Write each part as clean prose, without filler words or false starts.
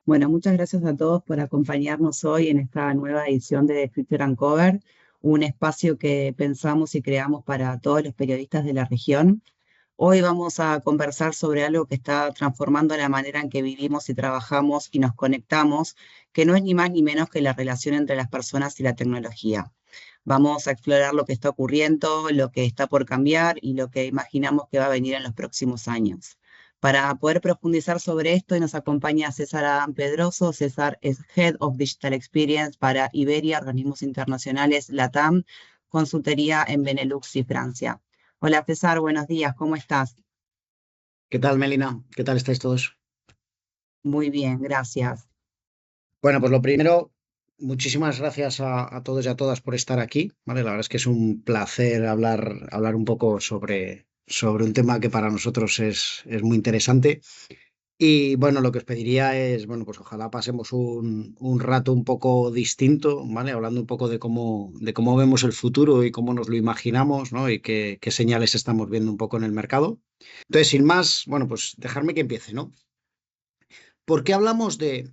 Bueno, muchas gracias a todos por acompañarnos hoy en esta nueva edición de Future Uncover, un espacio que pensamos y creamos para todos los periodistas de la región. Hoy vamos a conversar sobre algo que está transformando la manera en que vivimos y trabajamos y nos conectamos, que no es ni más ni menos que la relación entre las personas y la tecnología. Vamos a explorar lo que está ocurriendo, lo que está por cambiar y lo que imaginamos que va a venir en los próximos años. Para poder profundizar sobre esto, nos acompaña César Adán Pedroso. César es Head of Digital Experience para Iberia, Organismos Internacionales, LATAM, consultoría en Benelux y Francia. Hola César, buenos días, ¿cómo estás? ¿Qué tal, Melina? ¿Qué tal estáis todos? Muy bien, gracias. Bueno, pues lo primero, muchísimas gracias a todos y a todas por estar aquí, ¿vale? La verdad es que es un placer hablar un poco sobre un tema que para nosotros es muy interesante. Y bueno, lo que os pediría es, bueno, pues ojalá pasemos un rato un poco distinto, ¿vale? Hablando un poco de cómo vemos el futuro y cómo nos lo imaginamos, ¿no? Y qué señales estamos viendo un poco en el mercado. Entonces, sin más, bueno, pues dejarme que empiece, ¿no? ¿Por qué hablamos de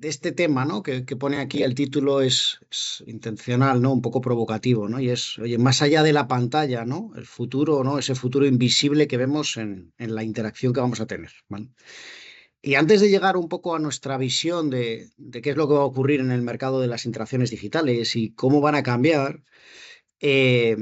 este tema, ¿no? Que pone aquí el título es intencional, ¿no? Un poco provocativo, ¿no? Y es, oye, más allá de la pantalla, ¿no? El futuro, ¿no? Ese futuro invisible que vemos en la interacción que vamos a tener, ¿vale? Y antes de llegar un poco a nuestra visión de qué es lo que va a ocurrir en el mercado de las interacciones digitales y cómo van a cambiar, eh,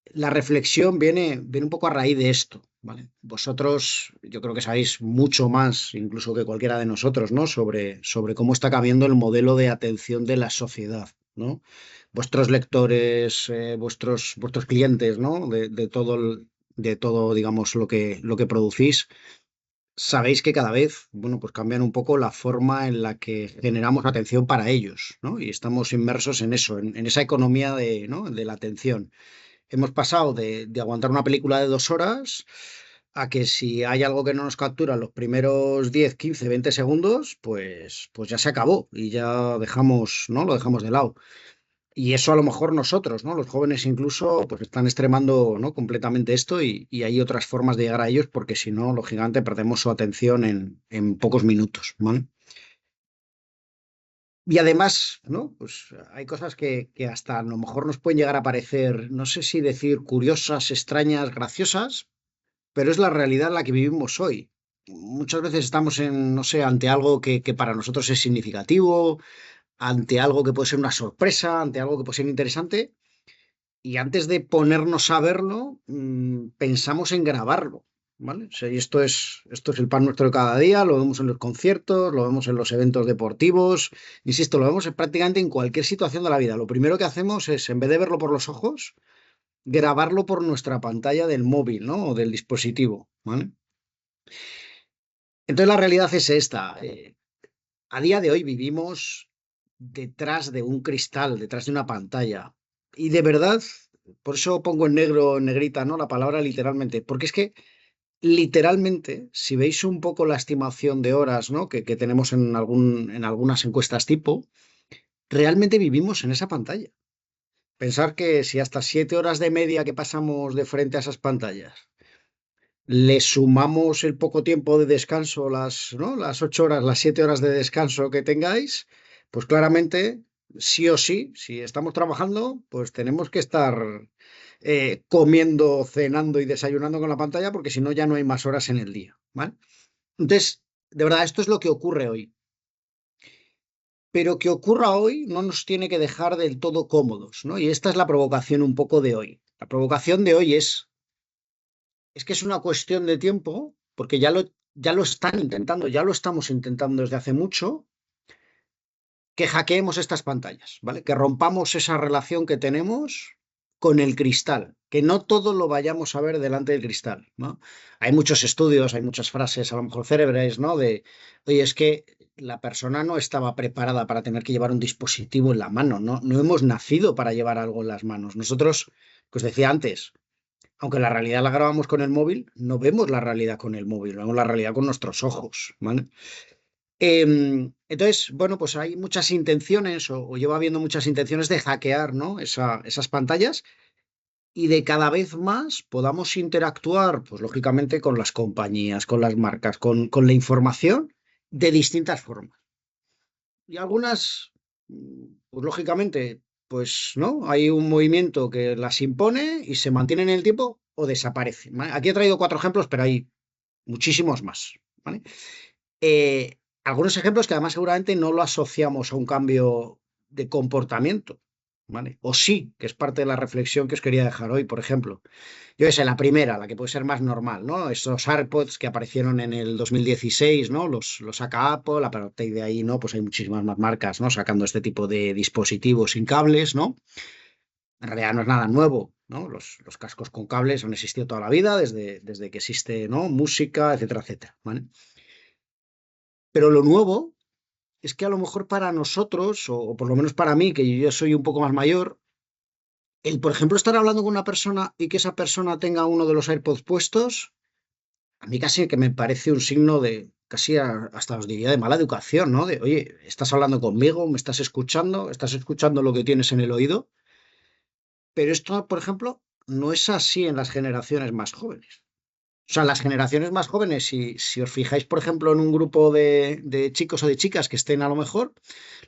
la reflexión viene un poco a raíz de esto, ¿vale? Vosotros, yo creo que sabéis mucho más, incluso que cualquiera de nosotros, ¿no? Sobre cómo está cambiando el modelo de atención de la sociedad, ¿no? Vuestros lectores, vuestros clientes, ¿no? De todo, digamos, lo que producís, sabéis que cada vez, bueno, pues cambian un poco la forma en la que generamos atención para ellos, ¿no? Y estamos inmersos en eso, en esa economía de, ¿no? De la atención. Hemos pasado de aguantar una película de 2 horas a que si hay algo que no nos captura en los primeros 10, 15, 20 segundos, pues ya se acabó y ya dejamos, ¿no? Lo dejamos de lado. Y eso a lo mejor nosotros, ¿no? Los jóvenes incluso, pues están extremando, ¿no? Completamente esto y hay otras formas de llegar a ellos porque si no, lógicamente, perdemos su atención en pocos minutos, ¿vale? Y además, ¿no? Pues hay cosas que hasta a lo mejor nos pueden llegar a parecer, no sé si decir curiosas, extrañas, graciosas, pero es la realidad en la que vivimos hoy. Muchas veces estamos en, no sé, ante algo que para nosotros es significativo, ante algo que puede ser una sorpresa, ante algo que puede ser interesante, y antes de ponernos a verlo, pensamos en grabarlo, ¿vale? O sea, y esto es el pan nuestro de cada día, lo vemos en los conciertos, lo vemos en los eventos deportivos, insisto, lo vemos prácticamente en cualquier situación de la vida. Lo primero que hacemos es, en vez de verlo por los ojos, grabarlo por nuestra pantalla del móvil, ¿no? O del dispositivo, ¿vale? Entonces la realidad es esta. A día de hoy vivimos detrás de un cristal, detrás de una pantalla. Y de verdad, por eso pongo en negro, en negrita, ¿no? La palabra literalmente. Porque es que literalmente, si veis un poco la estimación de horas, ¿no? Que tenemos en algunas encuestas tipo, realmente vivimos en esa pantalla. Pensar que si hasta 7 horas de media que pasamos de frente a esas pantallas le sumamos el poco tiempo de descanso, ¿no? Las 8 horas, las 7 horas de descanso que tengáis, pues claramente, sí o sí, si estamos trabajando, pues tenemos que estar comiendo, cenando y desayunando con la pantalla, porque si no ya no hay más horas en el día, ¿vale? Entonces, de verdad, esto es lo que ocurre hoy. Pero que ocurra hoy no nos tiene que dejar del todo cómodos, ¿no? Y esta es la provocación un poco de hoy. La provocación de hoy es que es una cuestión de tiempo, porque ya lo están intentando, ya lo estamos intentando desde hace mucho, que hackeemos estas pantallas, ¿vale? Que rompamos esa relación que tenemos con el cristal, que no todo lo vayamos a ver delante del cristal, ¿no? Hay muchos estudios, hay muchas frases, a lo mejor célebres, ¿no? Oye, es que la persona no estaba preparada para tener que llevar un dispositivo en la mano, ¿no? No hemos nacido para llevar algo en las manos. Nosotros, que os decía antes, aunque la realidad la grabamos con el móvil, no vemos la realidad con el móvil, vemos la realidad con nuestros ojos, ¿vale? Entonces, bueno, pues hay muchas intenciones, o lleva habiendo muchas intenciones de hackear, ¿no? Esas pantallas y de cada vez más podamos interactuar, pues lógicamente, con las compañías, con las marcas, con la información de distintas formas. Y algunas, pues lógicamente, pues no, hay un movimiento que las impone y se mantiene en el tiempo o desaparece. ¿Vale? Aquí he traído 4 ejemplos, pero hay muchísimos más. ¿Vale? Algunos ejemplos que además seguramente no lo asociamos a un cambio de comportamiento, ¿vale? O sí, que es parte de la reflexión que os quería dejar hoy, por ejemplo. Yo sé, la primera, la que puede ser más normal, ¿no? Esos AirPods que aparecieron en el 2016, ¿no? Los saca Apple, a partir de ahí, ¿no? Pues hay muchísimas más marcas, ¿no? Sacando este tipo de dispositivos sin cables, ¿no? En realidad no es nada nuevo, ¿no? Los cascos con cables han existido toda la vida, desde que existe, ¿no? Música, etcétera, etcétera, ¿vale? Pero lo nuevo es que a lo mejor para nosotros, o por lo menos para mí, que yo soy un poco más mayor, el, por ejemplo, estar hablando con una persona y que esa persona tenga uno de los AirPods puestos, a mí casi que me parece un signo de, casi hasta os diría, de mala educación, ¿no? De, oye, estás hablando conmigo, me estás escuchando lo que tienes en el oído, pero esto, por ejemplo, no es así en las generaciones más jóvenes. O sea, las generaciones más jóvenes, si os fijáis, por ejemplo, en un grupo de chicos o de chicas que estén a lo mejor,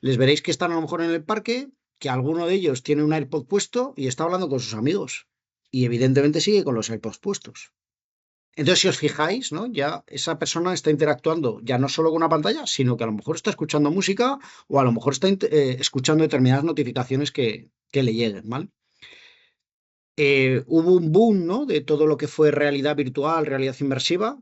les veréis que están a lo mejor en el parque, que alguno de ellos tiene un AirPod puesto y está hablando con sus amigos. Y evidentemente sigue con los AirPods puestos. Entonces, si os fijáis, ¿no? Ya esa persona está interactuando ya no solo con una pantalla, sino que a lo mejor está escuchando música o a lo mejor está escuchando determinadas notificaciones que le lleguen, ¿vale? Hubo un boom, ¿no? De todo lo que fue realidad virtual, realidad inmersiva.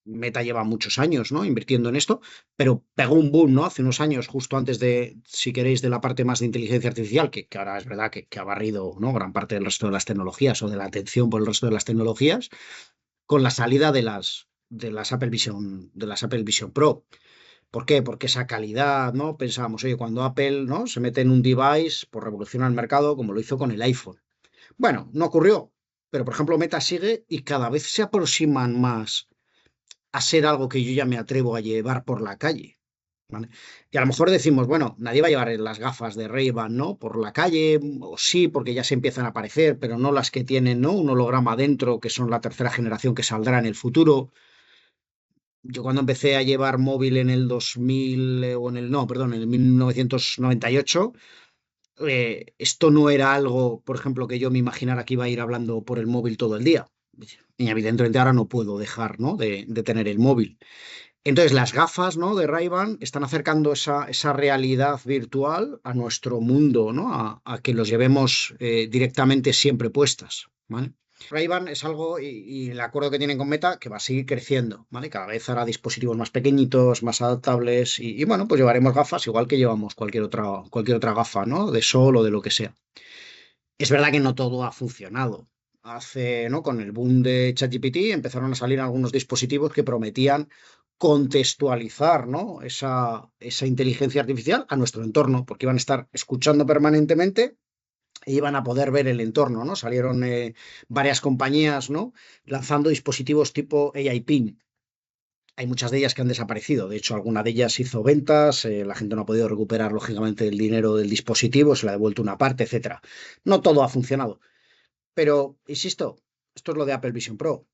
Meta lleva muchos años, ¿no? Invirtiendo en esto, pero pegó un boom, ¿no? Hace unos años, justo antes de, si queréis, de la parte más de inteligencia artificial, que ahora es verdad que ha barrido, ¿no? Gran parte del resto de las tecnologías o de la atención por el resto de las tecnologías, con la salida de las Apple Vision Pro. ¿Por qué? Porque esa calidad, ¿no? Pensábamos, oye, cuando Apple, ¿no? Se mete en un device, pues revoluciona el mercado, como lo hizo con el iPhone. Bueno, no ocurrió, pero por ejemplo Meta sigue y cada vez se aproximan más a ser algo que yo ya me atrevo a llevar por la calle, ¿vale? Y a lo mejor decimos, bueno, nadie va a llevar las gafas de Ray-Ban, ¿no? Por la calle, o sí, porque ya se empiezan a aparecer, pero no las que tienen, ¿no? Un holograma dentro, que son la tercera generación que saldrá en el futuro. Yo cuando empecé a llevar móvil en el 2000, o en el, no, perdón, en el 1998, esto no era algo, por ejemplo, que yo me imaginara que iba a ir hablando por el móvil todo el día. Y evidentemente ahora no puedo dejar, ¿no? de tener el móvil. Entonces las gafas, ¿no? De Ray-Ban están acercando esa realidad virtual a nuestro mundo, ¿no? A que los llevemos directamente siempre puestas, ¿vale? Ray-Ban es algo, y el acuerdo que tienen con Meta, que va a seguir creciendo, ¿vale? Cada vez hará dispositivos más pequeñitos, más adaptables, y bueno, pues llevaremos gafas igual que llevamos cualquier otra gafa, ¿no? De sol o de lo que sea. Es verdad que no todo ha funcionado. Hace, ¿no? Con el boom de ChatGPT empezaron a salir algunos dispositivos que prometían contextualizar, ¿no? esa inteligencia artificial a nuestro entorno, porque iban a estar escuchando permanentemente e iban a poder ver el entorno, ¿no? Salieron varias compañías, ¿no? Lanzando dispositivos tipo AI Pin. Hay muchas de ellas que han desaparecido. De hecho, alguna de ellas hizo ventas, la gente no ha podido recuperar, lógicamente, el dinero del dispositivo, se le ha devuelto una parte, etcétera. No todo ha funcionado. Pero, insisto, esto es lo de Apple Vision Pro.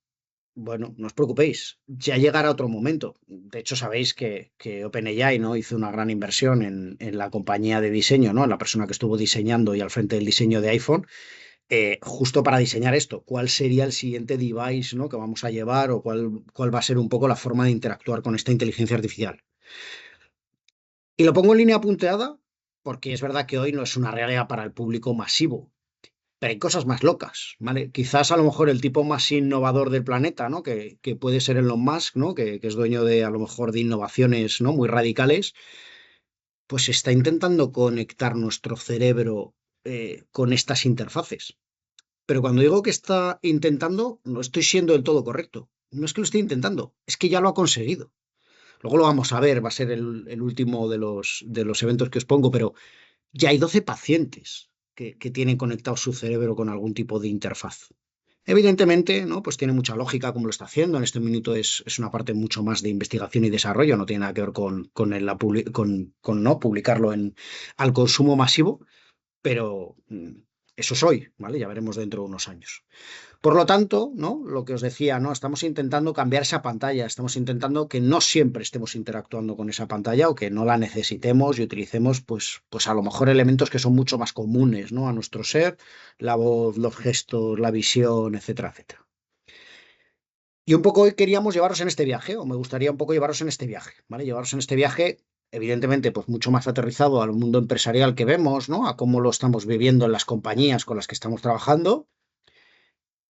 Bueno, no os preocupéis, ya llegará otro momento. De hecho, sabéis que OpenAI, ¿no? Hizo una gran inversión en la compañía de diseño, ¿no? En la persona que estuvo diseñando y al frente del diseño de iPhone, justo para diseñar esto. ¿Cuál sería el siguiente device, ¿no? Que vamos a llevar o cuál va a ser un poco la forma de interactuar con esta inteligencia artificial? Y lo pongo en línea punteada porque es verdad que hoy no es una realidad para el público masivo. Pero hay cosas más locas, ¿vale? Quizás a lo mejor el tipo más innovador del planeta, ¿no? Que puede ser Elon Musk, ¿no? Que es dueño de a lo mejor de innovaciones, ¿no? Muy radicales, pues está intentando conectar nuestro cerebro con estas interfaces. Pero cuando digo que está intentando, no estoy siendo del todo correcto. No es que lo esté intentando, es que ya lo ha conseguido. Luego lo vamos a ver, va a ser el último de los eventos que os pongo, pero ya hay 12 pacientes que tienen conectado su cerebro con algún tipo de interfaz. Evidentemente, ¿no? Pues tiene mucha lógica como lo está haciendo. En este minuto es una parte mucho más de investigación y desarrollo, no tiene nada que ver con no publicarlo al consumo masivo, pero eso es hoy, ¿vale? Ya veremos dentro de unos años. Por lo tanto, ¿no? Lo que os decía, ¿no? Estamos intentando cambiar esa pantalla, estamos intentando que no siempre estemos interactuando con esa pantalla o que no la necesitemos y utilicemos, pues a lo mejor elementos que son mucho más comunes, ¿no? A nuestro ser, la voz, los gestos, la visión, etcétera, etcétera. Y un poco hoy queríamos llevaros en este viaje, o me gustaría un poco llevaros en este viaje, ¿vale? Llevaros en este viaje, evidentemente, pues mucho más aterrizado al mundo empresarial que vemos, ¿no? A cómo lo estamos viviendo en las compañías con las que estamos trabajando.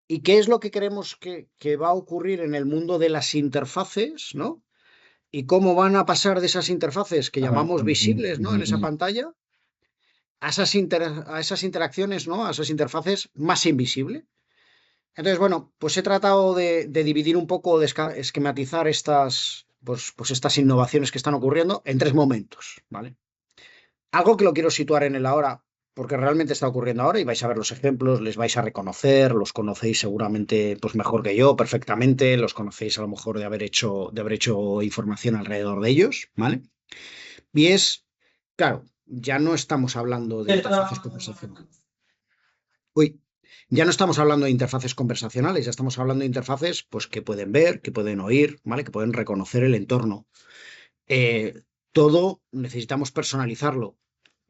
¿Y qué es lo que creemos que va a ocurrir en el mundo de las interfaces, ¿no? Y cómo van a pasar de esas interfaces que llamamos visibles, ¿no? En esa pantalla, a esas interacciones, ¿no? A esas interfaces más invisibles. Entonces, bueno, pues he tratado de dividir un poco, de esquematizar pues estas innovaciones que están ocurriendo en 3 momentos, ¿vale? Algo que lo quiero situar en el ahora, porque realmente está ocurriendo ahora y vais a ver los ejemplos, les vais a reconocer, los conocéis seguramente pues mejor que yo, perfectamente, los conocéis a lo mejor de haber hecho información alrededor de ellos, ¿vale? Y es, claro, ya no estamos hablando de interfaces conversacionales. Uy, ya no estamos hablando de interfaces conversacionales, ya estamos hablando de interfaces pues, que pueden ver, que pueden oír, ¿vale? Que pueden reconocer el entorno. Todo necesitamos personalizarlo.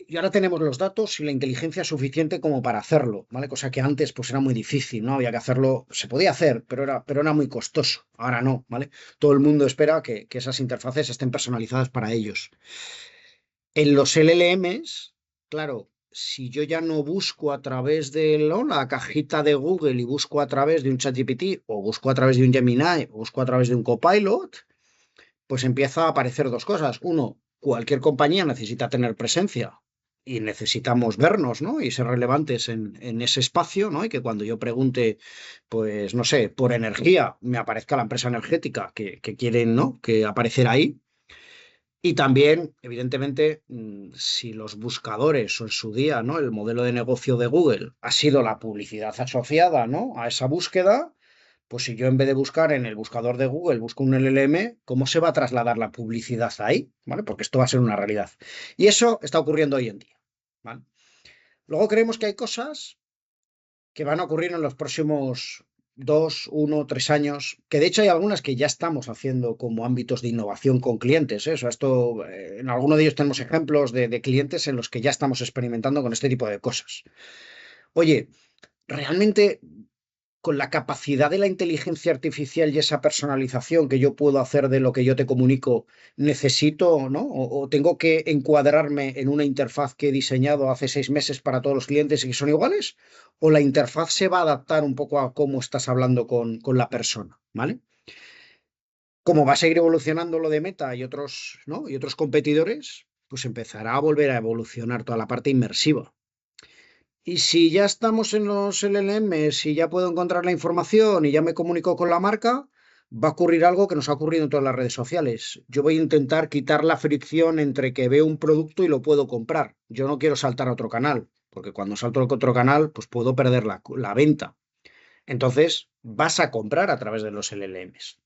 Y ahora tenemos los datos y la inteligencia suficiente como para hacerlo, ¿vale? Cosa que antes pues era muy difícil, ¿no? Había que hacerlo, se podía hacer, pero era muy costoso. Ahora no, ¿vale? Todo el mundo espera que esas interfaces estén personalizadas para ellos. En los LLMs, claro, si yo ya no busco a través de la cajita de Google y busco a través de un ChatGPT o busco a través de un Gemini o busco a través de un Copilot, pues empieza a aparecer 2 cosas. Uno, cualquier compañía necesita tener presencia y necesitamos vernos, ¿no? Y ser relevantes en ese espacio, ¿no? Y que cuando yo pregunte, pues no sé, por energía, me aparezca la empresa energética que quieren, ¿no? Que aparecer ahí. Y también, evidentemente, si los buscadores o en su día, ¿no? El modelo de negocio de Google ha sido la publicidad asociada, ¿no? A esa búsqueda, pues si yo en vez de buscar en el buscador de Google busco un LLM, ¿cómo se va a trasladar la publicidad ahí? ¿Vale? Porque esto va a ser una realidad. Y eso está ocurriendo hoy en día, ¿vale? Luego creemos que hay cosas que van a ocurrir en los próximos 2, 1, 3 años, que de hecho hay algunas que ya estamos haciendo como ámbitos de innovación con clientes, ¿eh? O sea, en alguno de ellos tenemos ejemplos de clientes en los que ya estamos experimentando con este tipo de cosas. Oye, realmente con la capacidad de la inteligencia artificial y esa personalización que yo puedo hacer de lo que yo te comunico, necesito, ¿no? O tengo que encuadrarme en una interfaz que he diseñado hace 6 meses para todos los clientes y que son iguales, o la interfaz se va a adaptar un poco a cómo estás hablando con la persona, ¿vale? Como va a seguir evolucionando lo de Meta y otros, ¿no? Y otros competidores, pues empezará a volver a evolucionar toda la parte inmersiva. Y si ya estamos en los LLMs y ya puedo encontrar la información y ya me comunico con la marca, va a ocurrir algo que nos ha ocurrido en todas las redes sociales. Yo voy a intentar quitar la fricción entre que veo un producto y lo puedo comprar. Yo no quiero saltar a otro canal, porque cuando salto a otro canal, pues puedo perder la venta. Entonces, vas a comprar a través de los LLMs.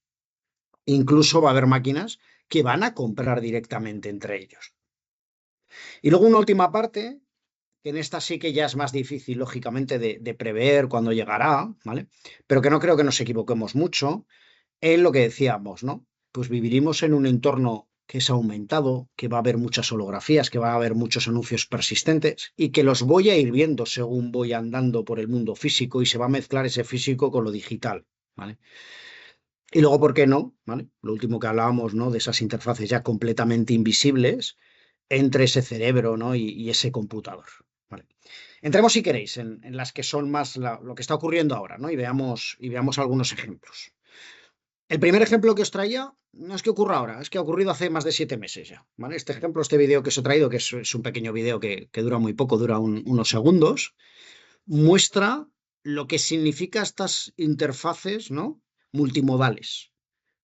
Incluso va a haber máquinas que van a comprar directamente entre ellos. Y luego una última parte que en esta sí que ya es más difícil, lógicamente, de prever cuándo llegará, ¿vale? Pero que no creo que nos equivoquemos mucho en lo que decíamos, ¿no? Pues viviremos en un entorno que es aumentado, que va a haber muchas holografías, que va a haber muchos anuncios persistentes y que los voy a ir viendo según voy andando por el mundo físico y se va a mezclar ese físico con lo digital, ¿vale? Y luego, ¿por qué no? ¿Vale? Lo último que hablábamos, ¿no? De esas interfaces ya completamente invisibles entre ese cerebro, ¿no? y ese computador. ¿Vale? Entremos, si queréis, en las que son más lo que está ocurriendo ahora, ¿no? Y veamos algunos ejemplos. El primer ejemplo que os traía no es que ocurra ahora, es que ha ocurrido hace más de 7 meses ya, ¿vale? Este vídeo que os he traído, que es un pequeño vídeo que dura muy poco, dura unos segundos, muestra lo que significa estas interfaces, ¿no? Multimodales,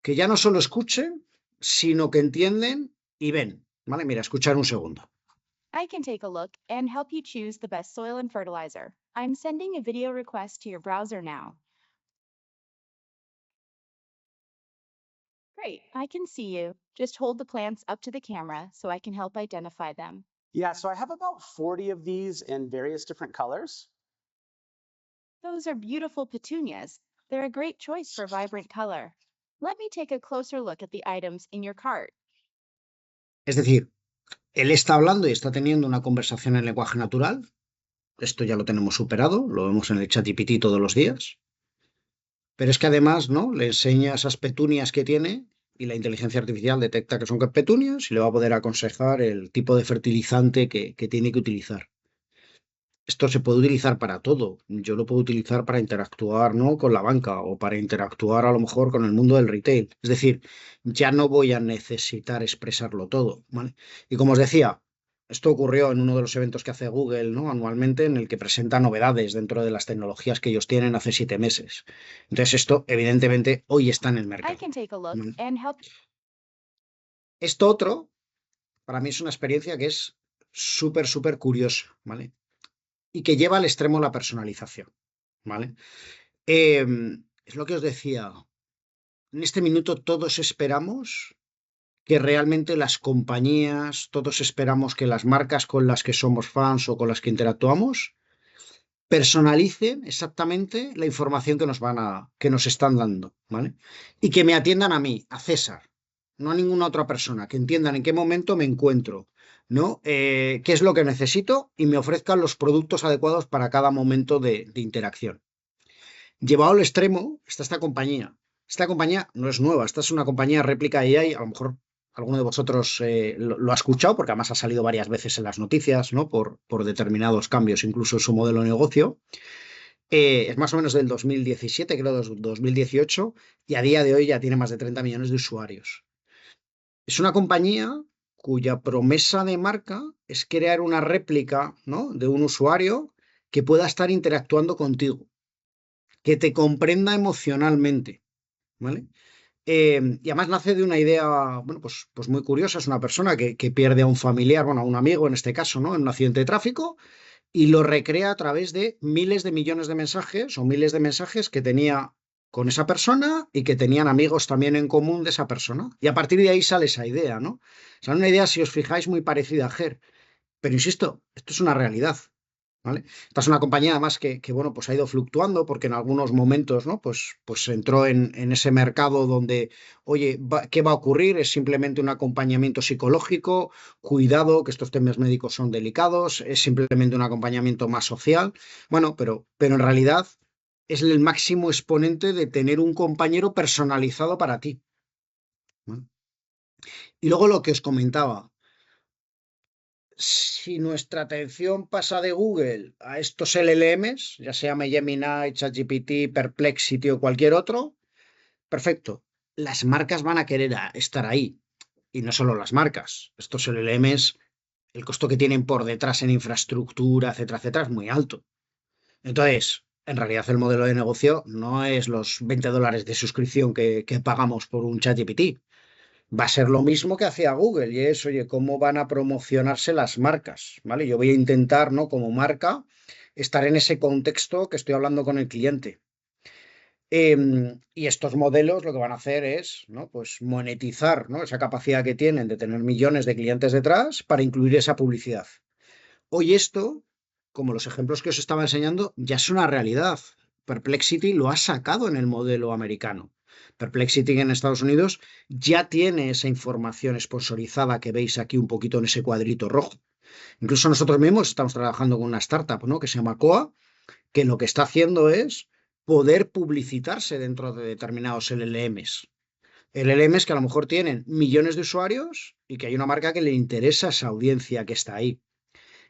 que ya no solo escuchen, sino que entienden y ven, ¿vale? Mira, escuchar un segundo. I can take a look and help you choose the best soil and fertilizer. I'm sending a video request to your browser now. Great, I can see you. Just hold the plants up to the camera so I can help identify them. Yeah, so I have about 40 of these in various different colors. Those are beautiful petunias. They're a great choice for vibrant color. Let me take a closer look at the items in your cart. Es decir, él está hablando y está teniendo una conversación en lenguaje natural. Esto ya lo tenemos superado, lo vemos en el ChatGPT todos los días. Pero es que además, ¿no? Le enseña esas petunias que tiene y la inteligencia artificial detecta que son petunias y le va a poder aconsejar el tipo de fertilizante que tiene que utilizar. Esto se puede utilizar para todo. Yo lo puedo utilizar para interactuar, ¿no? Con la banca o para interactuar a lo mejor con el mundo del retail. Es decir, ya no voy a necesitar expresarlo todo, ¿vale? Y como os decía, esto ocurrió en uno de los eventos que hace Google, ¿no? Anualmente, en el que presenta novedades dentro de las tecnologías que ellos tienen hace 7 meses. Entonces, esto, evidentemente, hoy está en el I mercado. can take a look ¿Vale? and help. Esto otro, para mí es una experiencia que es súper curiosa, ¿vale? Y que lleva al extremo la personalización, ¿vale? Es lo que os decía. En este minuto todos esperamos que realmente las compañías, todos esperamos que las marcas con las que somos fans o con las que interactuamos personalicen exactamente la información que nos están dando, ¿vale? Y que me atiendan a mí, a César, no a ninguna otra persona, que entiendan en qué momento me encuentro, ¿no? Qué es lo que necesito y me ofrezcan los productos adecuados para cada momento de interacción. Llevado al extremo está esta compañía. Esta compañía no es nueva, esta es una compañía réplica AI, a lo mejor alguno de vosotros lo ha escuchado porque además ha salido varias veces en las noticias, ¿no? Por determinados cambios, incluso en su modelo de negocio. Es más o menos del 2017, creo, 2018, y a día de hoy ya tiene más de 30 millones de usuarios. Es una compañía cuya promesa de marca es crear una réplica, ¿no? De un usuario que pueda estar interactuando contigo, que te comprenda emocionalmente, ¿vale? Y además nace de una idea, bueno, pues muy curiosa. Es una persona que pierde a un familiar, bueno, a un amigo en este caso, ¿no? En un accidente de tráfico y lo recrea a través de miles de millones de mensajes o miles de mensajes que tenía con esa persona y que tenían amigos también en común de esa persona. Y a partir de ahí sale esa idea, ¿no? O sea, una idea, si os fijáis, muy parecida a Her. Pero insisto, esto es una realidad, ¿vale? Esta es una compañía además bueno, pues ha ido fluctuando porque en algunos momentos, ¿no? Pues entró en ese mercado donde, oye, ¿qué va a ocurrir? Es simplemente un acompañamiento psicológico, cuidado, que estos temas médicos son delicados, es simplemente un acompañamiento más social. Bueno, pero en realidad es el máximo exponente de tener un compañero personalizado para ti, ¿vale? Y luego lo que os comentaba. Si nuestra atención pasa de Google a estos LLMs, ya sea Gemini, ChatGPT, Perplexity o cualquier otro, perfecto. Las marcas van a querer estar ahí. Y no solo las marcas. Estos LLMs, el costo que tienen por detrás en infraestructura, etcétera, etcétera, es muy alto. Entonces, en realidad el modelo de negocio no es los $20 de suscripción que pagamos por un ChatGPT. Va a ser lo mismo que hacía Google y es, oye, ¿cómo van a promocionarse las marcas? ¿Vale? Yo voy a intentar, ¿no? Como marca, estar en ese contexto que estoy hablando con el cliente. Y estos modelos lo que van a hacer es, ¿no? Pues monetizar, ¿no? Esa capacidad que tienen de tener millones de clientes detrás para incluir esa publicidad. Hoy esto, como los ejemplos que os estaba enseñando, ya es una realidad. Perplexity lo ha sacado en el modelo americano. Perplexity en Estados Unidos ya tiene esa información sponsorizada que veis aquí un poquito en ese cuadrito rojo. Incluso nosotros mismos estamos trabajando con una startup, ¿no? Que se llama Coa, que lo que está haciendo es poder publicitarse dentro de determinados LLMs. LLMs que a lo mejor tienen millones de usuarios y que hay una marca que le interesa esa audiencia que está ahí.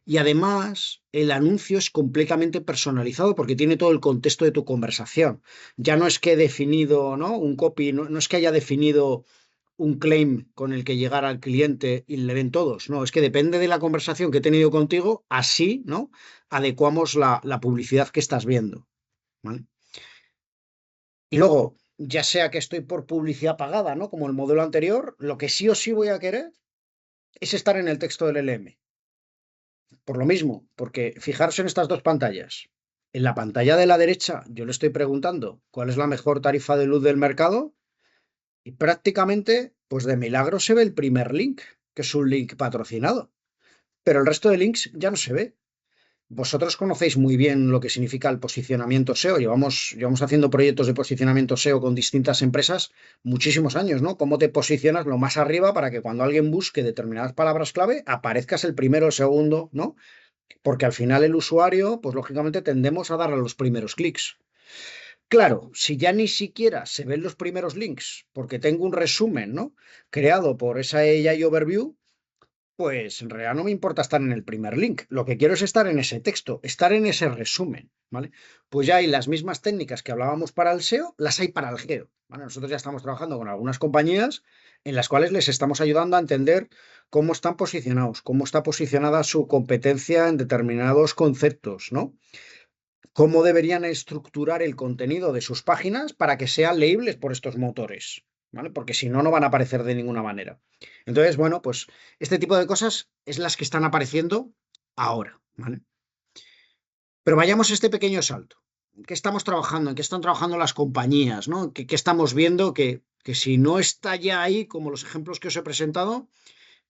Y además, el anuncio es completamente personalizado porque tiene todo el contexto de tu conversación. Ya no es que he definido, ¿no? Un copy, no es que haya definido un claim con el que llegar al cliente y le ven todos. No, es que depende de la conversación que he tenido contigo, así, ¿no? Adecuamos la publicidad que estás viendo, ¿vale? Y luego, ya sea que estoy por publicidad pagada, ¿no? Como el modelo anterior, lo que sí o sí voy a querer es estar en el texto del LM. Por lo mismo, porque fijaros en estas dos pantallas. En la pantalla de la derecha yo le estoy preguntando cuál es la mejor tarifa de luz del mercado y prácticamente, pues de milagro se ve el primer link, que es un link patrocinado. Pero el resto de links ya no se ve. vosotros conocéis muy bien lo que significa el posicionamiento SEO. Llevamos haciendo proyectos de posicionamiento SEO con distintas empresas muchísimos años, ¿no? Cómo te posicionas lo más arriba para que cuando alguien busque determinadas palabras clave aparezcas el primero o el segundo, ¿no? Porque al final el usuario, pues lógicamente tendemos a dar a los primeros clics. Claro, si ya ni siquiera se ven los primeros links, porque tengo un resumen, ¿no? Creado por esa AI Overview, pues en realidad no me importa estar en el primer link. Lo que quiero es estar en ese texto, estar en ese resumen, ¿vale? Pues ya hay las mismas técnicas que hablábamos para el SEO, las hay para el GEO, ¿vale? Nosotros ya estamos trabajando con algunas compañías en las cuales les estamos ayudando a entender cómo están posicionados, cómo está posicionada su competencia en determinados conceptos, ¿no? Cómo deberían estructurar el contenido de sus páginas para que sean leíbles por estos motores, ¿vale? Porque si no, no van a aparecer de ninguna manera. Entonces, bueno, pues este tipo de cosas es las que están apareciendo ahora, ¿vale? Pero vayamos a este pequeño salto. ¿En qué estamos trabajando? ¿En qué están trabajando las compañías? ¿No? ¿Qué estamos viendo? Que si no está ya ahí, como los ejemplos que os he presentado,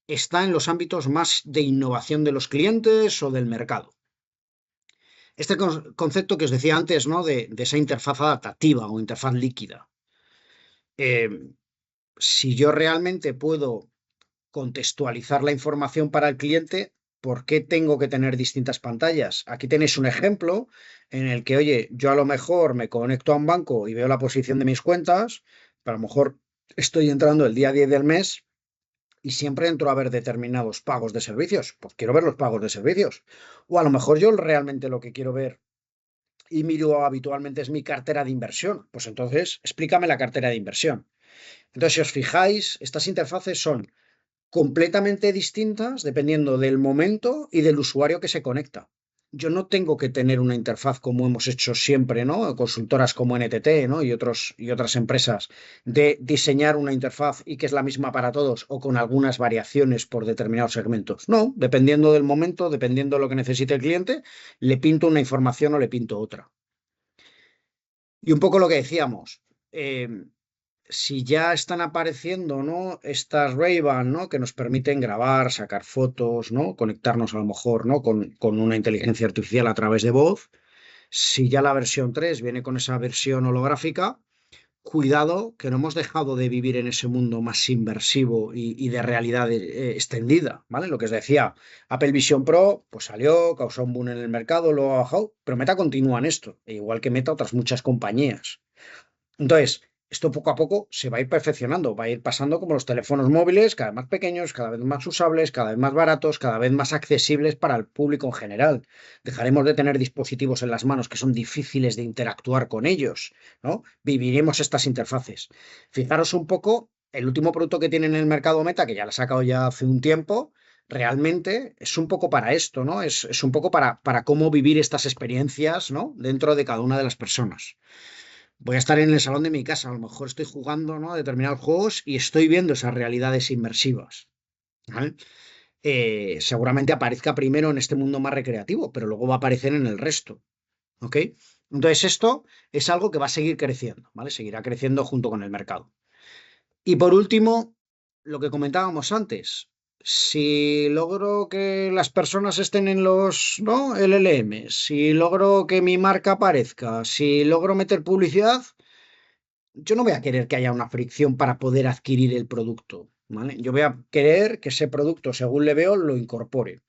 está en los ámbitos más de innovación de los clientes o del mercado. Este concepto que os decía antes, ¿no? De esa interfaz adaptativa o interfaz líquida. Eh, si yo realmente puedo contextualizar la información para el cliente, ¿por qué tengo que tener distintas pantallas? Aquí tenéis un ejemplo en el que, oye, yo a lo mejor me conecto a un banco y veo la posición de mis cuentas, pero a lo mejor estoy entrando el día 10 del mes y siempre entro a ver determinados pagos de servicios. Pues quiero ver los pagos de servicios. O a lo mejor yo realmente lo que quiero ver y miro habitualmente es mi cartera de inversión. Pues entonces, explícame la cartera de inversión. Entonces, si os fijáis, estas interfaces son completamente distintas dependiendo del momento y del usuario que se conecta. Yo no tengo que tener una interfaz como hemos hecho siempre, ¿no? Consultoras como NTT, ¿no? y otras empresas, de diseñar una interfaz y que es la misma para todos o con algunas variaciones por determinados segmentos. No, dependiendo del momento, dependiendo de lo que necesite el cliente, le pinto una información o le pinto otra. Y un poco lo que decíamos, si ya están apareciendo, ¿no? Estas Ray-Ban, ¿no? Que nos permiten grabar, sacar fotos, ¿no? Conectarnos a lo mejor, ¿no? Con una inteligencia artificial a través de voz. Si ya la versión 3 viene con esa versión holográfica, cuidado que no hemos dejado de vivir en ese mundo más inmersivo y de realidad extendida, ¿vale? Lo que os decía, Apple Vision Pro, pues salió, causó un boom en el mercado, luego ha bajado, pero Meta continúa en esto, igual que Meta otras muchas compañías. Entonces, esto poco a poco se va a ir perfeccionando, va a ir pasando como los teléfonos móviles, cada vez más pequeños, cada vez más usables, cada vez más baratos, cada vez más accesibles para el público en general. Dejaremos de tener dispositivos en las manos que son difíciles de interactuar con ellos, ¿no? Viviremos estas interfaces. Fijaros un poco, el último producto que tiene en el mercado Meta, que ya lo ha sacado ya hace un tiempo, realmente es un poco para esto, ¿no? Es un poco para cómo vivir estas experiencias, ¿no? Dentro de cada una de las personas. Voy a estar en el salón de mi casa, a lo mejor estoy jugando, ¿no? Determinados juegos y estoy viendo esas realidades inmersivas, ¿vale? Seguramente aparezca primero en este mundo más recreativo, pero luego va a aparecer en el resto, ¿ok? Entonces esto es algo que va a seguir creciendo, ¿vale? Seguirá creciendo junto con el mercado. Y por último, lo que comentábamos antes, si logro que las personas estén en los, ¿no? LLM, si logro que mi marca aparezca, si logro meter publicidad, yo no voy a querer que haya una fricción para poder adquirir el producto, ¿vale? Yo voy a querer que ese producto, según le veo, lo incorpore.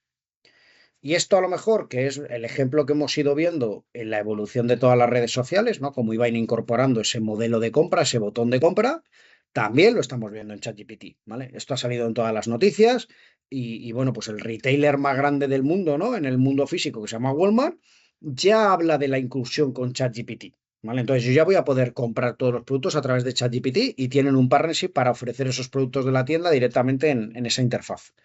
Y esto a lo mejor, que es el ejemplo que hemos ido viendo en la evolución de todas las redes sociales, ¿no? Como iban incorporando ese modelo de compra, ese botón de compra, también lo estamos viendo en ChatGPT, ¿vale? Esto ha salido en todas las noticias y bueno, pues el retailer más grande del mundo, ¿no? En el mundo físico, que se llama Walmart, ya habla de la inclusión con ChatGPT, ¿vale? Entonces yo ya voy a poder comprar todos los productos a través de ChatGPT y tienen un partnership para ofrecer esos productos de la tienda directamente en esa interfaz.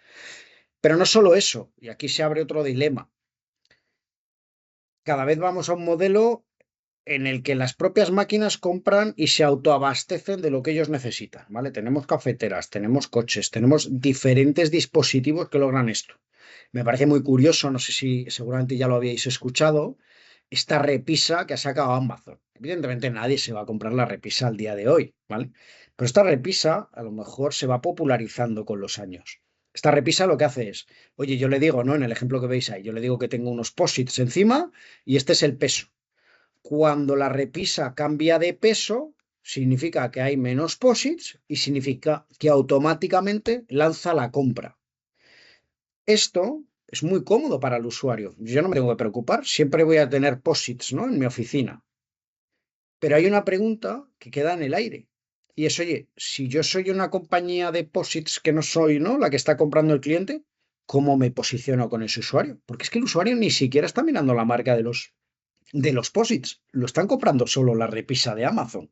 Pero no solo eso, y aquí se abre otro dilema. Cada vez vamos a un modelo en el que las propias máquinas compran y se autoabastecen de lo que ellos necesitan, ¿vale? Tenemos cafeteras, tenemos coches, tenemos diferentes dispositivos que logran esto. Me parece muy curioso, no sé si seguramente ya lo habíais escuchado, esta repisa que ha sacado Amazon. Evidentemente nadie se va a comprar la repisa al día de hoy, ¿vale? Pero esta repisa a lo mejor se va popularizando con los años. Esta repisa lo que hace es, oye, yo le digo, ¿no? En el ejemplo que veis ahí, yo le digo que tengo unos posits encima y este es el peso. Cuando la repisa cambia de peso, significa que hay menos posits y significa que automáticamente lanza la compra. Esto es muy cómodo para el usuario. Yo no me tengo que preocupar, siempre voy a tener posits, ¿no? En mi oficina. Pero hay una pregunta que queda en el aire. Y es, oye, si yo soy una compañía de posits que no soy, ¿no? La que está comprando el cliente, ¿cómo me posiciono con ese usuario? Porque es que el usuario ni siquiera está mirando la marca de los posits. Lo están comprando solo la repisa de Amazon.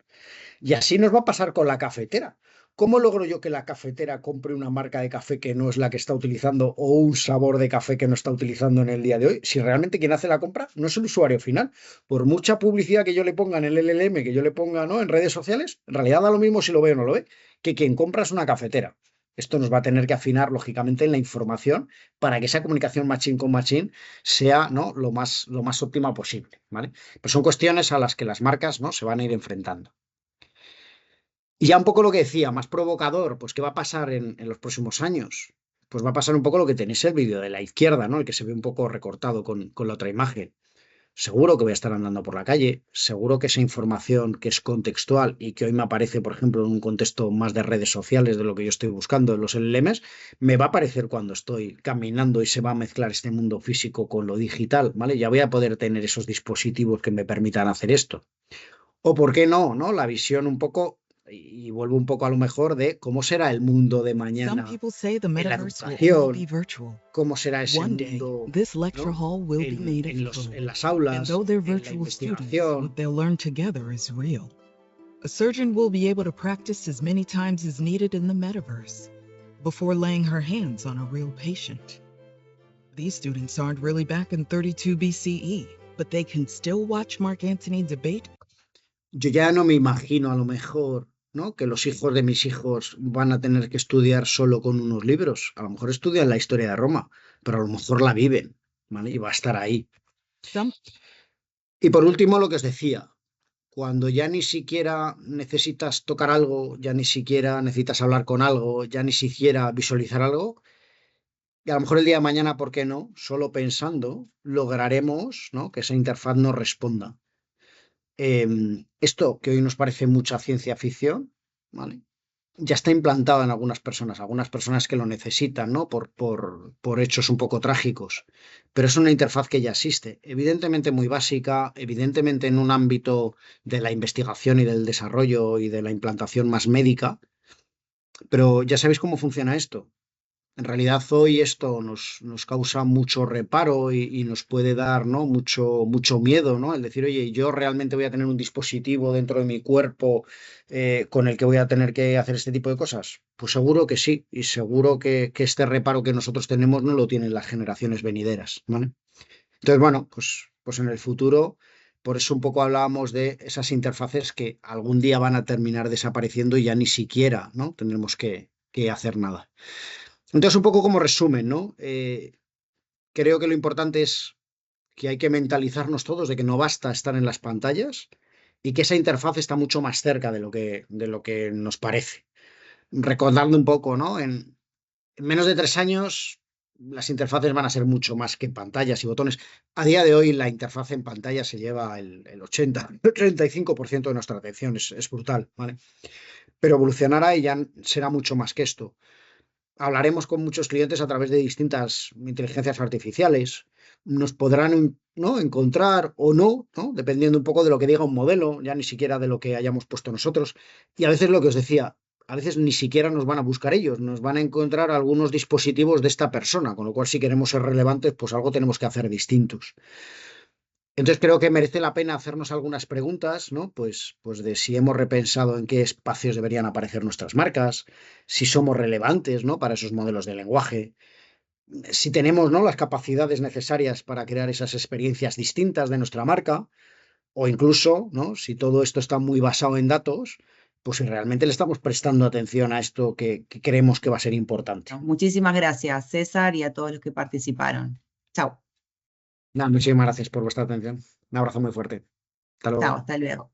Y así nos va a pasar con la cafetera. ¿Cómo logro yo que la cafetera compre una marca de café que no es la que está utilizando o un sabor de café que no está utilizando en el día de hoy? Si realmente quien hace la compra no es el usuario final. Por mucha publicidad que yo le ponga en el LLM, que yo le ponga, ¿no? En redes sociales, en realidad da lo mismo si lo ve o no lo ve, que quien compra es una cafetera. Esto nos va a tener que afinar, lógicamente, en la información para que esa comunicación machine con machine sea, ¿no? lo más óptima posible, ¿vale? Pero son cuestiones a las que las marcas, ¿no? se van a ir enfrentando. Y ya un poco lo que decía, más provocador, pues ¿qué va a pasar en los próximos años? Pues va a pasar un poco lo que tenéis el vídeo de la izquierda, ¿no? El que se ve un poco recortado con la otra imagen. Seguro que voy a estar andando por la calle, seguro que esa información que es contextual y que hoy me aparece, por ejemplo, en un contexto más de redes sociales de lo que yo estoy buscando en los LLMs, me va a aparecer cuando estoy caminando y se va a mezclar este mundo físico con lo digital, ¿vale? Ya voy a poder tener esos dispositivos que me permitan hacer esto. O por qué no, ¿no? La visión un poco, y vuelvo un poco a lo mejor, de cómo será el mundo de Some mañana people say the en la metaverse will only be educación, virtual. cómo será ese One day, mundo, this lecture ¿no? hall will be made En of foam. en las And aulas, though they're en la virtual students, investigación. what they'll learn together is real. A surgeon will be able to practice as many times as needed in the metaverse before laying her hands on a real patient. These students aren't really back in 32 BCE, but they can still watch Mark Antony debate. Yo ya no me imagino a lo mejor, ¿no? Que los hijos de mis hijos van a tener que estudiar solo con unos libros. A lo mejor estudian la historia de Roma, pero a lo mejor la viven, ¿vale? Y va a estar ahí. Some Y por último, lo que os decía, cuando ya ni siquiera necesitas tocar algo, ya ni siquiera necesitas hablar con algo, ya ni siquiera visualizar algo, y a lo mejor el día de mañana, ¿por qué no? Solo pensando, lograremos, ¿no? que esa interfaz nos responda. Esto que hoy nos parece mucha ciencia ficción, ¿vale? Ya está implantado en algunas personas que lo necesitan, ¿no? Por hechos un poco trágicos. Pero es una interfaz que ya existe, evidentemente muy básica, evidentemente en un ámbito de la investigación y del desarrollo y de la implantación más médica, pero ya sabéis cómo funciona esto. En realidad hoy esto nos causa mucho reparo y nos puede dar, ¿no? mucho miedo, ¿no? El decir, oye, yo realmente voy a tener un dispositivo dentro de mi cuerpo con el que voy a tener que hacer este tipo de cosas. Pues seguro que sí, y seguro que este reparo que nosotros tenemos no lo tienen las generaciones venideras, ¿vale? Entonces, bueno, pues en el futuro, por eso un poco hablábamos de esas interfaces que algún día van a terminar desapareciendo y ya ni siquiera, ¿no? Tendremos que hacer nada. Entonces, un poco como resumen, ¿no? Creo que lo importante es que hay que mentalizarnos todos de que no basta estar en las pantallas y que esa interfaz está mucho más cerca de lo que nos parece. Recordando un poco, ¿no? En menos de 3 años, las interfaces van a ser mucho más que pantallas y botones. A día de hoy, la interfaz en pantalla se lleva el 80, el 35% de nuestra atención. Es brutal, ¿vale? Pero evolucionará y ya será mucho más que esto. Hablaremos con muchos clientes a través de distintas inteligencias artificiales. Nos podrán, ¿no? encontrar o no, ¿no? Dependiendo un poco de lo que diga un modelo, ya ni siquiera de lo que hayamos puesto nosotros. Y a veces lo que os decía, a veces ni siquiera nos van a buscar ellos, nos van a encontrar algunos dispositivos de esta persona, con lo cual si queremos ser relevantes, pues algo tenemos que hacer distintos. Entonces creo que merece la pena hacernos algunas preguntas, ¿no? Pues de si hemos repensado en qué espacios deberían aparecer nuestras marcas, si somos relevantes, ¿no? Para esos modelos de lenguaje, si tenemos, ¿no? Las capacidades necesarias para crear esas experiencias distintas de nuestra marca, o incluso, ¿no? Si todo esto está muy basado en datos, pues si realmente le estamos prestando atención a esto que creemos que va a ser importante. Muchísimas gracias, César, y a todos los que participaron. Chao, Nada, muchísimas gracias por vuestra atención. Un abrazo muy fuerte. Hasta luego. chao, hasta luego.